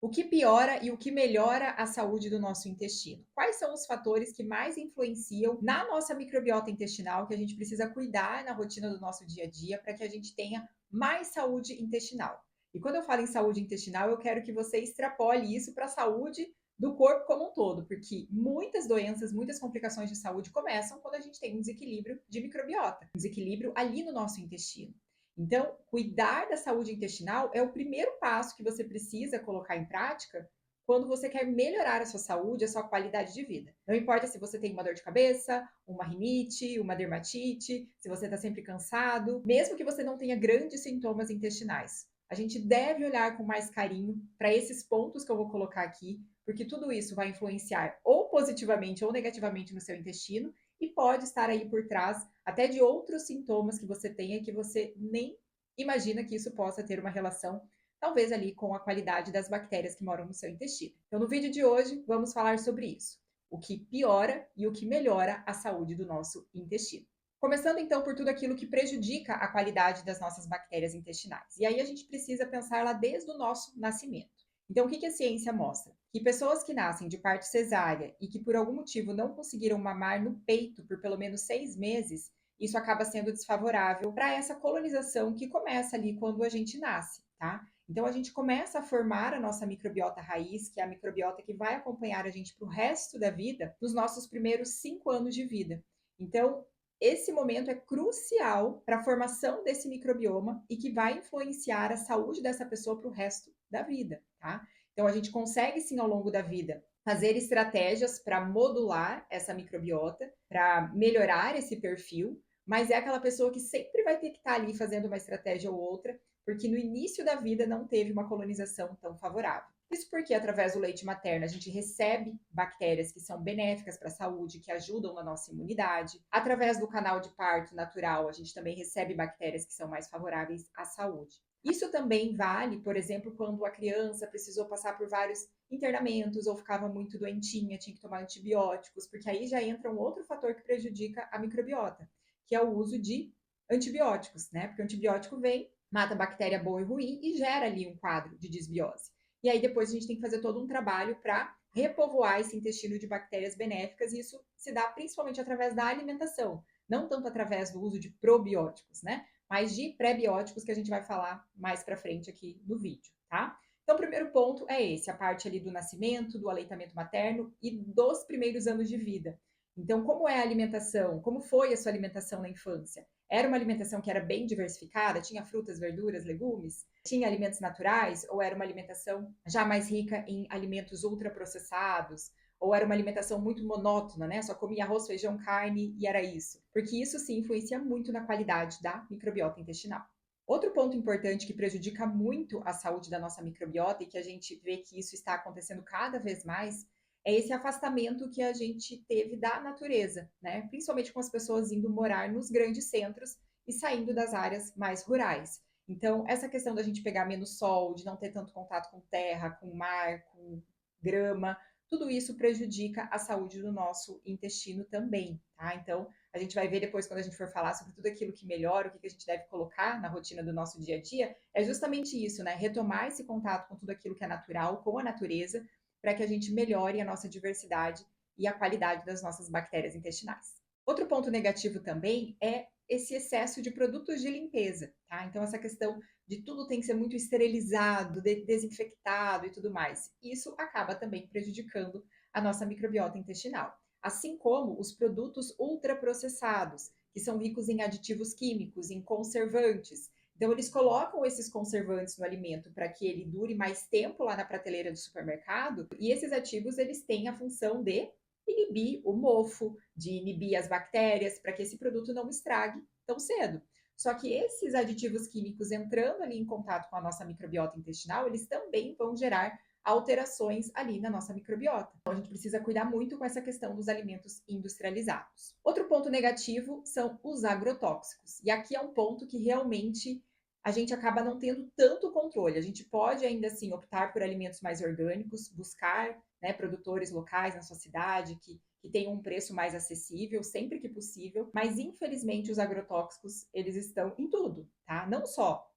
O que piora e o que melhora a saúde do nosso intestino? Quais são os fatores que mais influenciam na nossa microbiota intestinal que a gente precisa cuidar na rotina do nosso dia a dia para que a gente tenha mais saúde intestinal? E quando eu falo em saúde intestinal, eu quero que você extrapole isso para a saúde do corpo como um todo, porque muitas doenças, muitas complicações de saúde começam quando a gente tem um desequilíbrio de microbiota, um desequilíbrio ali no nosso intestino. Então, cuidar da saúde intestinal é o primeiro passo que você precisa colocar em prática quando você quer melhorar a sua saúde, a sua qualidade de vida. Não importa se você tem uma dor de cabeça, uma rinite, uma dermatite, se você está sempre cansado, mesmo que você não tenha grandes sintomas intestinais. A gente deve olhar com mais carinho para esses pontos que eu vou colocar aqui, porque tudo isso vai influenciar ou positivamente ou negativamente no seu intestino e pode estar aí por trás até de outros sintomas que você tenha que você nem imagina que isso possa ter uma relação, talvez ali com a qualidade das bactérias que moram no seu intestino. Então, no vídeo de hoje, vamos falar sobre isso: o que piora e o que melhora a saúde do nosso intestino. Começando então por tudo aquilo que prejudica a qualidade das nossas bactérias intestinais. E aí a gente precisa pensar lá desde o nosso nascimento. Então, o que a ciência mostra? Que pessoas que nascem de parto cesárea e que por algum motivo não conseguiram mamar no peito por pelo menos 6 meses, isso acaba sendo desfavorável para essa colonização que começa ali quando a gente nasce, tá? Então a gente começa a formar a nossa microbiota raiz, que é a microbiota que vai acompanhar a gente para o resto da vida, nos nossos primeiros 5 anos de vida. Então, esse momento é crucial para a formação desse microbioma e que vai influenciar a saúde dessa pessoa para o resto da vida, tá? Então a gente consegue sim ao longo da vida fazer estratégias para modular essa microbiota, para melhorar esse perfil, mas é aquela pessoa que sempre vai ter que estar ali fazendo uma estratégia ou outra, porque no início da vida não teve uma colonização tão favorável. Isso porque, através do leite materno, a gente recebe bactérias que são benéficas para a saúde, que ajudam na nossa imunidade. Através do canal de parto natural, a gente também recebe bactérias que são mais favoráveis à saúde. Isso também vale, por exemplo, quando a criança precisou passar por vários internamentos ou ficava muito doentinha, tinha que tomar antibióticos, porque aí já entra um outro fator que prejudica a microbiota, que é o uso de antibióticos, né? Porque o antibiótico vem, mata a bactéria boa e ruim e gera ali um quadro de desbiose. E aí depois a gente tem que fazer todo um trabalho para repovoar esse intestino de bactérias benéficas, e isso se dá principalmente através da alimentação, não tanto através do uso de probióticos, né? Mas de pré-bióticos que a gente vai falar mais para frente aqui no vídeo, tá? Então, o primeiro ponto é esse, a parte ali do nascimento, do aleitamento materno e dos primeiros anos de vida. Então, como é a alimentação? Como foi a sua alimentação na infância? Era uma alimentação que era bem diversificada? Tinha frutas, verduras, legumes? Tinha alimentos naturais? Ou era uma alimentação já mais rica em alimentos ultraprocessados? Ou era uma alimentação muito monótona, né? Só comia arroz, feijão, carne e era isso. Porque isso sim influencia muito na qualidade da microbiota intestinal. Outro ponto importante que prejudica muito a saúde da nossa microbiota e que a gente vê que isso está acontecendo cada vez mais é esse afastamento que a gente teve da natureza, né? Principalmente com as pessoas indo morar nos grandes centros e saindo das áreas mais rurais. Então, essa questão da gente pegar menos sol, de não ter tanto contato com terra, com mar, com grama, tudo isso prejudica a saúde do nosso intestino também, tá? Então, a gente vai ver depois, quando a gente for falar sobre tudo aquilo que melhora, o que a gente deve colocar na rotina do nosso dia a dia, é justamente isso, né? Retomar esse contato com tudo aquilo que é natural, com a natureza, para que a gente melhore a nossa diversidade e a qualidade das nossas bactérias intestinais. Outro ponto negativo também é esse excesso de produtos de limpeza, tá? Então, essa questão de tudo tem que ser muito esterilizado, desinfectado e tudo mais. Isso acaba também prejudicando a nossa microbiota intestinal. Assim como os produtos ultraprocessados, que são ricos em aditivos químicos, em conservantes. Então, eles colocam esses conservantes no alimento para que ele dure mais tempo lá na prateleira do supermercado, e esses ativos eles têm a função de inibir o mofo, de inibir as bactérias, para que esse produto não estrague tão cedo. Só que esses aditivos químicos entrando ali em contato com a nossa microbiota intestinal, eles também vão gerar alterações ali na nossa microbiota. Então, a gente precisa cuidar muito com essa questão dos alimentos industrializados. Outro ponto negativo são os agrotóxicos. E aqui é um ponto que realmente a gente acaba não tendo tanto controle. A gente pode ainda assim optar por alimentos mais orgânicos, buscar, né, produtores locais na sua cidade que tenham um preço mais acessível sempre que possível, mas infelizmente os agrotóxicos eles estão em tudo, tá? Não só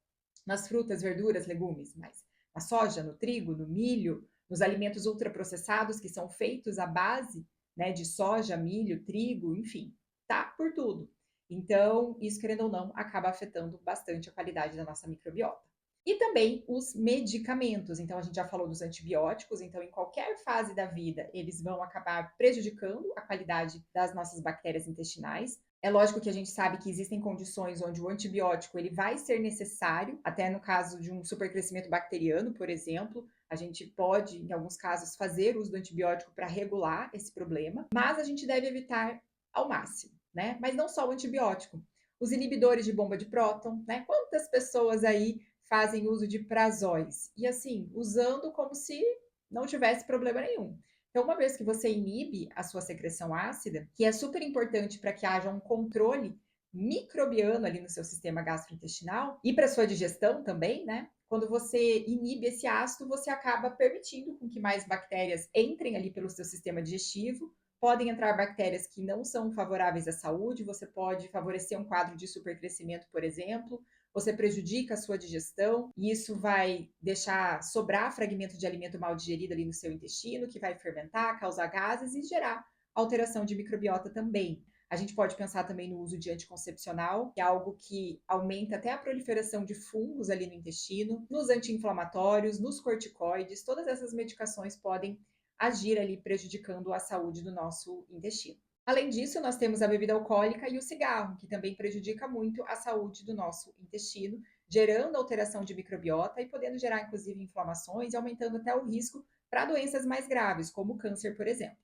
nas frutas, verduras, legumes, mas na soja, no trigo, no milho, nos alimentos ultraprocessados que são feitos à base, né, de soja, milho, trigo, enfim, tá por tudo. Então, isso, querendo ou não, acaba afetando bastante a qualidade da nossa microbiota. E também os medicamentos. Então, a gente já falou dos antibióticos, então, em qualquer fase da vida, eles vão acabar prejudicando a qualidade das nossas bactérias intestinais. É lógico que a gente sabe que existem condições onde o antibiótico ele vai ser necessário, até no caso de um supercrescimento bacteriano, por exemplo, a gente pode, em alguns casos, fazer uso do antibiótico para regular esse problema, mas a gente deve evitar ao máximo, né? Mas não só o antibiótico. Os inibidores de bomba de próton, né? Quantas pessoas aí fazem uso de prazóis? E assim, usando como se não tivesse problema nenhum. Então, uma vez que você inibe a sua secreção ácida, que é super importante para que haja um controle microbiano ali no seu sistema gastrointestinal e para sua digestão também, né? Quando você inibe esse ácido, você acaba permitindo com que mais bactérias entrem ali pelo seu sistema digestivo. Podem entrar bactérias que não são favoráveis à saúde, você pode favorecer um quadro de supercrescimento, por exemplo, você prejudica a sua digestão, e isso vai deixar sobrar fragmento de alimento mal digerido ali no seu intestino, que vai fermentar, causar gases e gerar alteração de microbiota também. A gente pode pensar também no uso de anticoncepcional, que é algo que aumenta até a proliferação de fungos ali no intestino, nos anti-inflamatórios, nos corticoides, todas essas medicações podem agir ali prejudicando a saúde do nosso intestino. Além disso, nós temos a bebida alcoólica e o cigarro, que também prejudica muito a saúde do nosso intestino, gerando alteração de microbiota e podendo gerar, inclusive, inflamações e aumentando até o risco para doenças mais graves, como o câncer, por exemplo.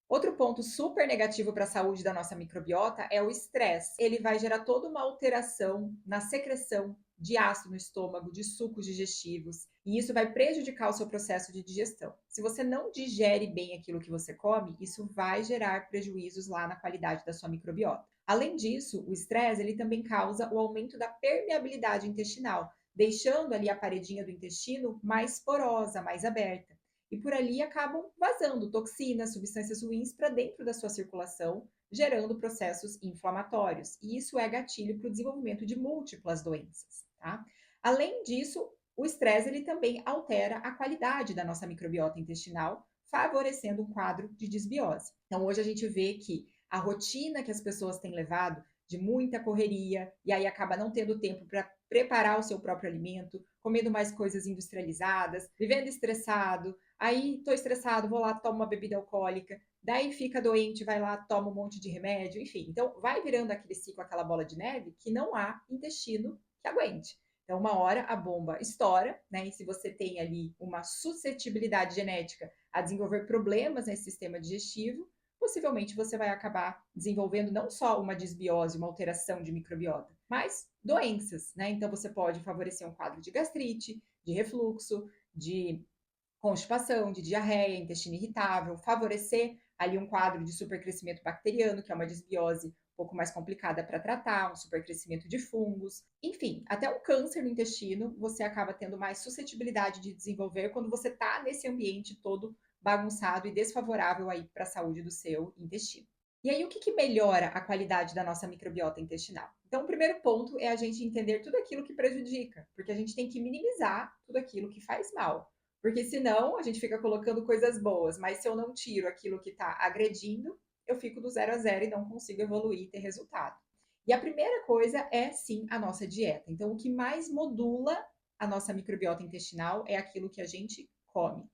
Outro ponto super negativo para a saúde da nossa microbiota é o estresse. Ele vai gerar toda uma alteração na secreção de ácido no estômago, de sucos digestivos, e isso vai prejudicar o seu processo de digestão. Se você não digere bem aquilo que você come, isso vai gerar prejuízos lá na qualidade da sua microbiota. Além disso, o estresse ele também causa o aumento da permeabilidade intestinal, deixando ali a paredinha do intestino mais porosa, mais aberta. E por ali acabam vazando toxinas, substâncias ruins para dentro da sua circulação, gerando processos inflamatórios. E isso é gatilho para o desenvolvimento de múltiplas doenças. Tá? Além disso, o estresse ele também altera a qualidade da nossa microbiota intestinal, favorecendo um quadro de desbiose. Então, hoje a gente vê que a rotina que as pessoas têm levado de muita correria, e aí acaba não tendo tempo para preparar o seu próprio alimento, comendo mais coisas industrializadas, vivendo estressado, aí estou estressado, vou lá, tomo uma bebida alcoólica, daí fica doente, vai lá, toma um monte de remédio, enfim. Então, vai virando aquele ciclo, aquela bola de neve, que não há intestino que aguente. Então, uma hora a bomba estoura, né? E se você tem ali uma suscetibilidade genética a desenvolver problemas nesse sistema digestivo, possivelmente você vai acabar desenvolvendo não só uma desbiose, uma alteração de microbiota, mas doenças, né? Então, você pode favorecer um quadro de gastrite, de refluxo, de constipação, de diarreia, intestino irritável, favorecer ali um quadro de supercrescimento bacteriano, que é uma desbiose um pouco mais complicada para tratar, um supercrescimento de fungos, enfim, até um câncer no intestino você acaba tendo mais suscetibilidade de desenvolver quando você está nesse ambiente todo bagunçado e desfavorável aí para a saúde do seu intestino. E aí, o que melhora a qualidade da nossa microbiota intestinal? Então, o primeiro ponto é a gente entender tudo aquilo que prejudica, porque a gente tem que minimizar tudo aquilo que faz mal. Porque senão a gente fica colocando coisas boas, mas se eu não tiro aquilo que está agredindo, eu fico do 0 a 0 e não consigo evoluir e ter resultado. E a primeira coisa é sim a nossa dieta. Então, o que mais modula a nossa microbiota intestinal é aquilo que a gente come.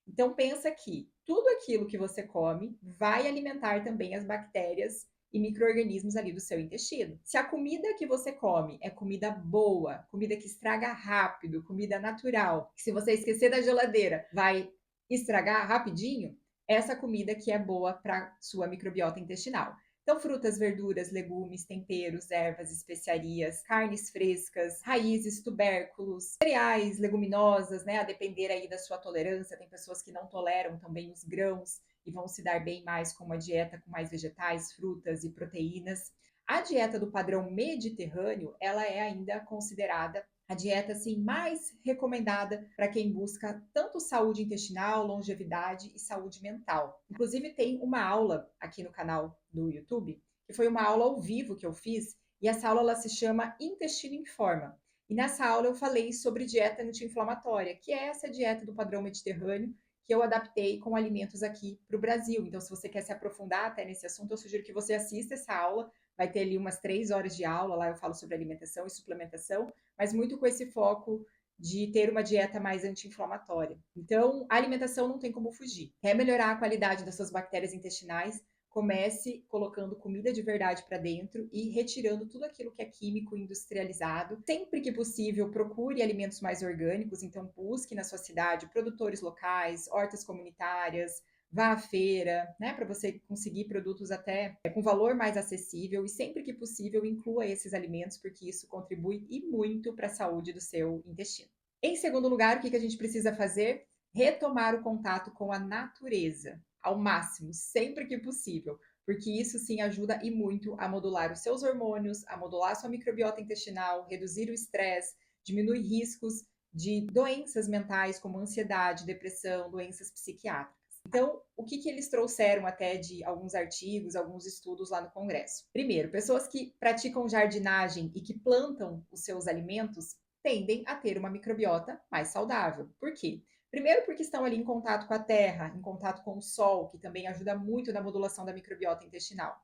Então, pensa que tudo aquilo que você come vai alimentar também as bactérias e micro-organismos ali do seu intestino. Se a comida que você come é comida boa, comida que estraga rápido, comida natural, que se você esquecer da geladeira vai estragar rapidinho, essa comida que é boa para sua microbiota intestinal. Então, frutas, verduras, legumes, temperos, ervas, especiarias, carnes frescas, raízes, tubérculos, cereais, leguminosas, né? A depender aí da sua tolerância. Tem pessoas que não toleram também os grãos e vão se dar bem mais com uma dieta com mais vegetais, frutas e proteínas. A dieta do padrão mediterrâneo, ela é ainda considerada a dieta assim mais recomendada para quem busca tanto saúde intestinal, longevidade e saúde mental. Inclusive tem uma aula aqui no canal do YouTube, que foi uma aula ao vivo que eu fiz, e essa aula ela se chama Intestino em Forma. E nessa aula eu falei sobre dieta anti-inflamatória, que é essa dieta do padrão mediterrâneo que eu adaptei com alimentos aqui para o Brasil. Então, se você quer se aprofundar até nesse assunto, eu sugiro que você assista essa aula. Vai ter ali umas 3 horas de aula, lá eu falo sobre alimentação e suplementação, mas muito com esse foco de ter uma dieta mais anti-inflamatória. Então, a alimentação não tem como fugir. Quer melhorar a qualidade das suas bactérias intestinais? Comece colocando comida de verdade para dentro e retirando tudo aquilo que é químico industrializado. Sempre que possível, procure alimentos mais orgânicos, então busque na sua cidade produtores locais, hortas comunitárias, vá à feira, né, para você conseguir produtos até com valor mais acessível e sempre que possível inclua esses alimentos, porque isso contribui e muito para a saúde do seu intestino. Em segundo lugar, o que a gente precisa fazer? Retomar o contato com a natureza ao máximo, sempre que possível, porque isso sim ajuda e muito a modular os seus hormônios, a modular a sua microbiota intestinal, reduzir o estresse, diminuir riscos de doenças mentais como ansiedade, depressão, doenças psiquiátricas. Então, o que eles trouxeram até de alguns artigos, alguns estudos lá no Congresso? Primeiro, pessoas que praticam jardinagem e que plantam os seus alimentos tendem a ter uma microbiota mais saudável. Por quê? Primeiro, porque estão ali em contato com a terra, em contato com o sol, que também ajuda muito na modulação da microbiota intestinal.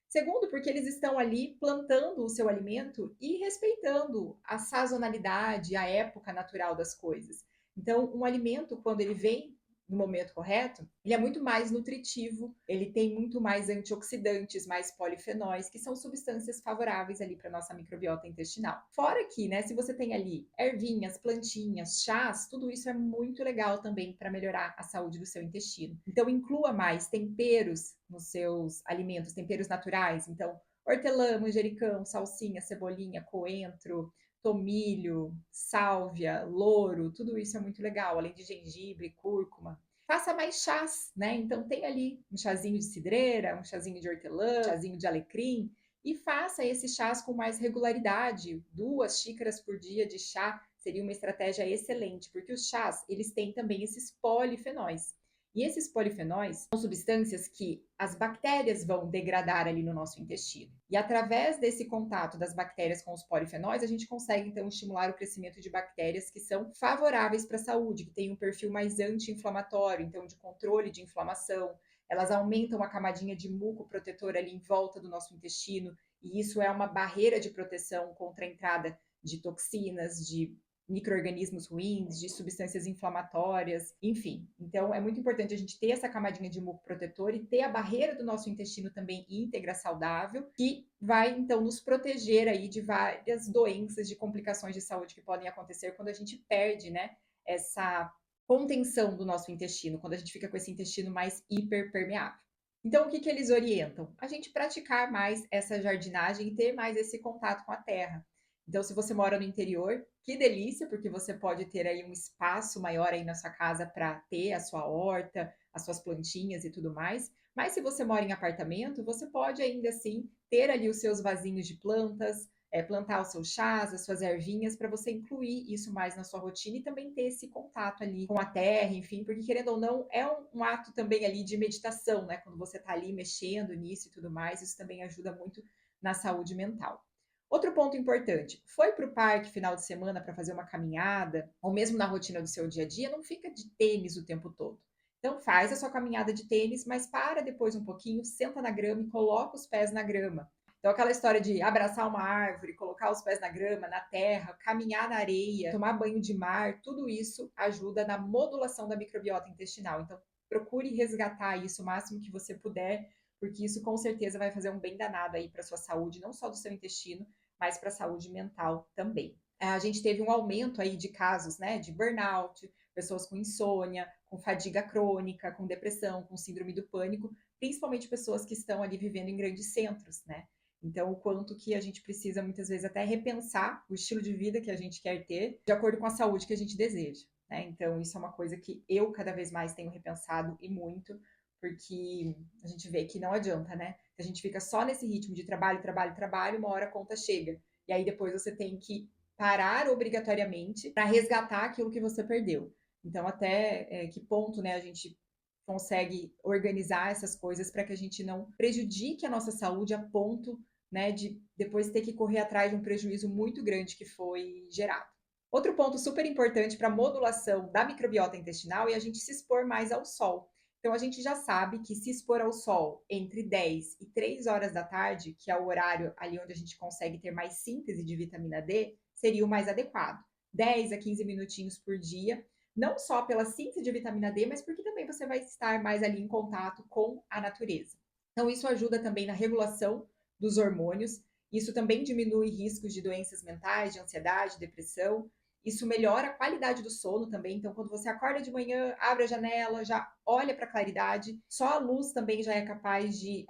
Segundo, porque eles estão ali plantando o seu alimento e respeitando a sazonalidade, a época natural das coisas. Então, um alimento, quando ele vem no momento correto, ele é muito mais nutritivo, ele tem muito mais antioxidantes, mais polifenóis, que são substâncias favoráveis ali para nossa microbiota intestinal. Fora que, né, se você tem ali ervinhas, plantinhas, chás, tudo isso é muito legal também para melhorar a saúde do seu intestino. Então, inclua mais temperos nos seus alimentos, temperos naturais. Então, hortelã, manjericão, salsinha, cebolinha, coentro, tomilho, sálvia, louro, tudo isso é muito legal, além de gengibre, cúrcuma. Faça mais chás, né? Então tem ali um chazinho de cidreira, um chazinho de hortelã, um chazinho de alecrim e faça esses chás com mais regularidade. 2 xícaras por dia de chá seria uma estratégia excelente, porque os chás, eles têm também esses polifenóis. E esses polifenóis são substâncias que as bactérias vão degradar ali no nosso intestino. E através desse contato das bactérias com os polifenóis, a gente consegue então estimular o crescimento de bactérias que são favoráveis para a saúde, que têm um perfil mais anti-inflamatório, então de controle de inflamação. Elas aumentam a camadinha de muco protetor ali em volta do nosso intestino, e isso é uma barreira de proteção contra a entrada de toxinas, de micro-organismos ruins, de substâncias inflamatórias, enfim. Então, é muito importante a gente ter essa camadinha de muco protetor e ter a barreira do nosso intestino também íntegra, saudável, que vai, então, nos proteger aí de várias doenças, de complicações de saúde que podem acontecer quando a gente perde, né, essa contenção do nosso intestino, quando a gente fica com esse intestino mais hiperpermeável. Então, o que eles orientam? A gente praticar mais essa jardinagem e ter mais esse contato com a terra. Então, se você mora no interior, que delícia, porque você pode ter aí um espaço maior aí na sua casa para ter a sua horta, as suas plantinhas e tudo mais. Mas se você mora em apartamento, você pode ainda assim ter ali os seus vasinhos de plantas, plantar os seus chás, as suas ervinhas, para você incluir isso mais na sua rotina e também ter esse contato ali com a terra, enfim, porque querendo ou não, é um ato também ali de meditação, né? Quando você está ali mexendo nisso e tudo mais, isso também ajuda muito na saúde mental. Outro ponto importante, foi para o parque final de semana para fazer uma caminhada, ou mesmo na rotina do seu dia a dia, não fica de tênis o tempo todo. Então faz a sua caminhada de tênis, mas para depois um pouquinho, senta na grama e coloca os pés na grama. Então aquela história de abraçar uma árvore, colocar os pés na grama, na terra, caminhar na areia, tomar banho de mar, tudo isso ajuda na modulação da microbiota intestinal. Então procure resgatar isso o máximo que você puder, porque isso com certeza vai fazer um bem danado aí para sua saúde, não só do seu intestino, mas para a saúde mental também. A gente teve um aumento aí de casos, né, de burnout, pessoas com insônia, com fadiga crônica, com depressão, com síndrome do pânico, principalmente pessoas que estão ali vivendo em grandes centros, né? Então, o quanto que a gente precisa muitas vezes até repensar o estilo de vida que a gente quer ter de acordo com a saúde que a gente deseja, né? Então, isso é uma coisa que eu cada vez mais tenho repensado e muito, porque a gente vê que não adianta, né? A gente fica só nesse ritmo de trabalho, trabalho, trabalho, uma hora a conta chega. E aí depois você tem que parar obrigatoriamente para resgatar aquilo que você perdeu. Então, até que ponto, né, a gente consegue organizar essas coisas para que a gente não prejudique a nossa saúde a ponto né, de depois ter que correr atrás de um prejuízo muito grande que foi gerado. Outro ponto super importante para a modulação da microbiota intestinal é a gente se expor mais ao sol. Então, a gente já sabe que se expor ao sol entre 10 e 3 horas da tarde, que é o horário ali onde a gente consegue ter mais síntese de vitamina D, seria o mais adequado. 10 a 15 minutinhos por dia, não só pela síntese de vitamina D, mas porque também você vai estar mais ali em contato com a natureza. Então, isso ajuda também na regulação dos hormônios, isso também diminui riscos de doenças mentais, de ansiedade, depressão. Isso melhora a qualidade do sono também. Então, quando você acorda de manhã, abre a janela, já olha para a claridade. Só a luz também já é capaz de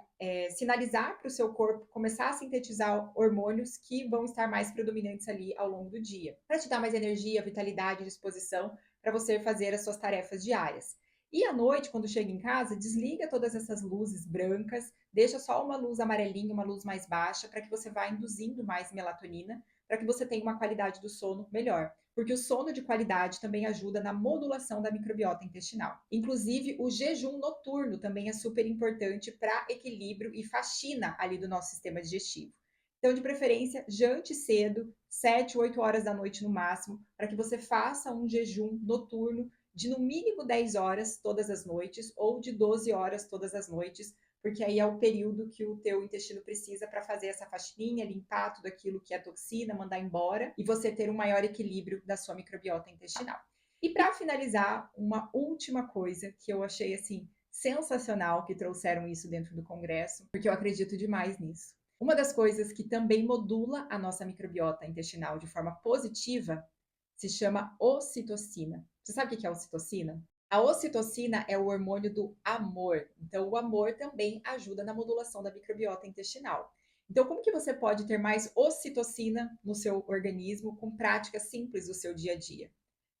sinalizar para o seu corpo começar a sintetizar hormônios que vão estar mais predominantes ali ao longo do dia, para te dar mais energia, vitalidade, disposição para você fazer as suas tarefas diárias. E à noite, quando chega em casa, desliga todas essas luzes brancas, deixa só uma luz amarelinha, uma luz mais baixa, para que você vá induzindo mais melatonina, para que você tenha uma qualidade do sono melhor. Porque o sono de qualidade também ajuda na modulação da microbiota intestinal. Inclusive, o jejum noturno também é super importante para equilíbrio e faxina ali do nosso sistema digestivo. Então, de preferência, jante cedo, 7, 8 horas da noite no máximo, para que você faça um jejum noturno de no mínimo 10 horas todas as noites ou de 12 horas todas as noites, porque aí é o período que o teu intestino precisa para fazer essa faxininha, limpar tudo aquilo que é toxina, mandar embora e você ter um maior equilíbrio da sua microbiota intestinal. E para finalizar, uma última coisa que eu achei assim sensacional que trouxeram isso dentro do congresso, porque eu acredito demais nisso. Uma das coisas que também modula a nossa microbiota intestinal de forma positiva se chama ocitocina. Você sabe o que é ocitocina? A ocitocina é o hormônio do amor. Então, o amor também ajuda na modulação da microbiota intestinal. Então, como que você pode ter mais ocitocina no seu organismo com práticas simples do seu dia a dia?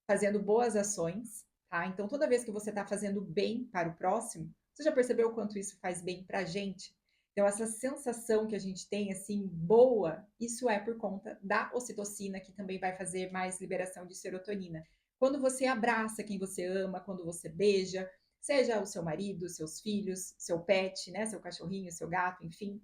Fazendo boas ações, tá? Então, toda vez que você está fazendo bem para o próximo, você já percebeu o quanto isso faz bem para a gente? Então, essa sensação que a gente tem, assim, boa, isso é por conta da ocitocina, que também vai fazer mais liberação de serotonina. Quando você abraça quem você ama, quando você beija, seja o seu marido, seus filhos, seu pet, né, seu cachorrinho, seu gato, enfim.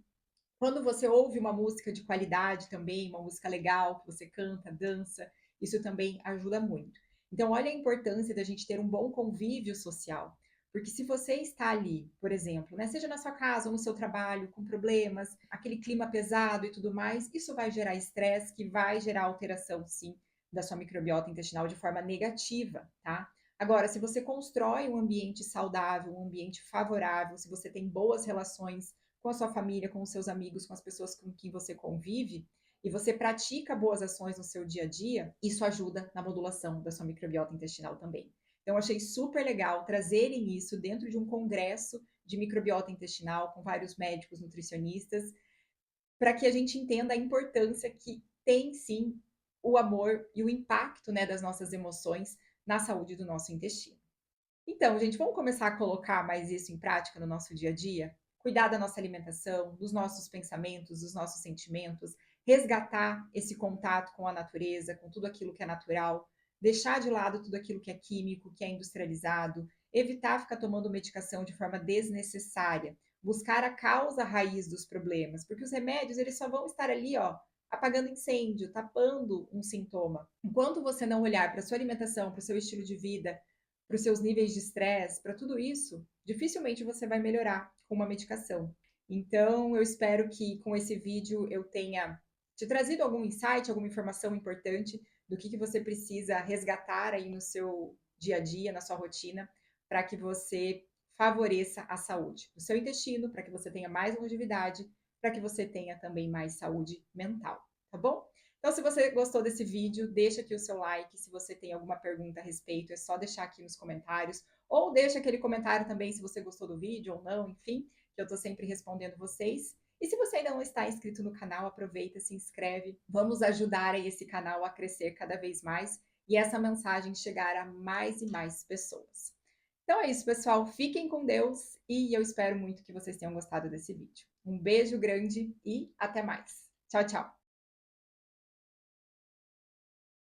Quando você ouve uma música de qualidade também, uma música legal, que você canta, dança, isso também ajuda muito. Então, olha a importância da gente ter um bom convívio social. Porque se você está ali, por exemplo, né, seja na sua casa ou no seu trabalho, com problemas, aquele clima pesado e tudo mais, isso vai gerar estresse, que vai gerar alteração, sim, da sua microbiota intestinal de forma negativa, tá? Agora, se você constrói um ambiente saudável, um ambiente favorável, se você tem boas relações com a sua família, com os seus amigos, com as pessoas com quem você convive, e você pratica boas ações no seu dia a dia, isso ajuda na modulação da sua microbiota intestinal também. Então, achei super legal trazerem isso dentro de um congresso de microbiota intestinal com vários médicos nutricionistas, para que a gente entenda a importância que tem sim o amor e o impacto, né, das nossas emoções na saúde do nosso intestino. Então, gente, vamos começar a colocar mais isso em prática no nosso dia a dia? Cuidar da nossa alimentação, dos nossos pensamentos, dos nossos sentimentos, resgatar esse contato com a natureza, com tudo aquilo que é natural, deixar de lado tudo aquilo que é químico, que é industrializado, evitar ficar tomando medicação de forma desnecessária, buscar a causa raiz dos problemas, porque os remédios eles só vão estar ali, ó, apagando incêndio, tapando um sintoma. Enquanto você não olhar para a sua alimentação, para o seu estilo de vida, para os seus níveis de estresse, para tudo isso, dificilmente você vai melhorar com uma medicação. Então, eu espero que com esse vídeo eu tenha te trazido algum insight, alguma informação importante do que você precisa resgatar aí no seu dia a dia, na sua rotina, para que você favoreça a saúde do seu intestino, para que você tenha mais longevidade, para que você tenha também mais saúde mental, tá bom? Então, se você gostou desse vídeo, deixa aqui o seu like. Se você tem alguma pergunta a respeito, é só deixar aqui nos comentários. Ou deixa aquele comentário também se você gostou do vídeo ou não, enfim, que eu estou sempre respondendo vocês. E se você ainda não está inscrito no canal, aproveita, se inscreve. Vamos ajudar aí esse canal a crescer cada vez mais e essa mensagem chegar a mais e mais pessoas. Então é isso, pessoal. Fiquem com Deus e eu espero muito que vocês tenham gostado desse vídeo. Um beijo grande e até mais. Tchau, tchau.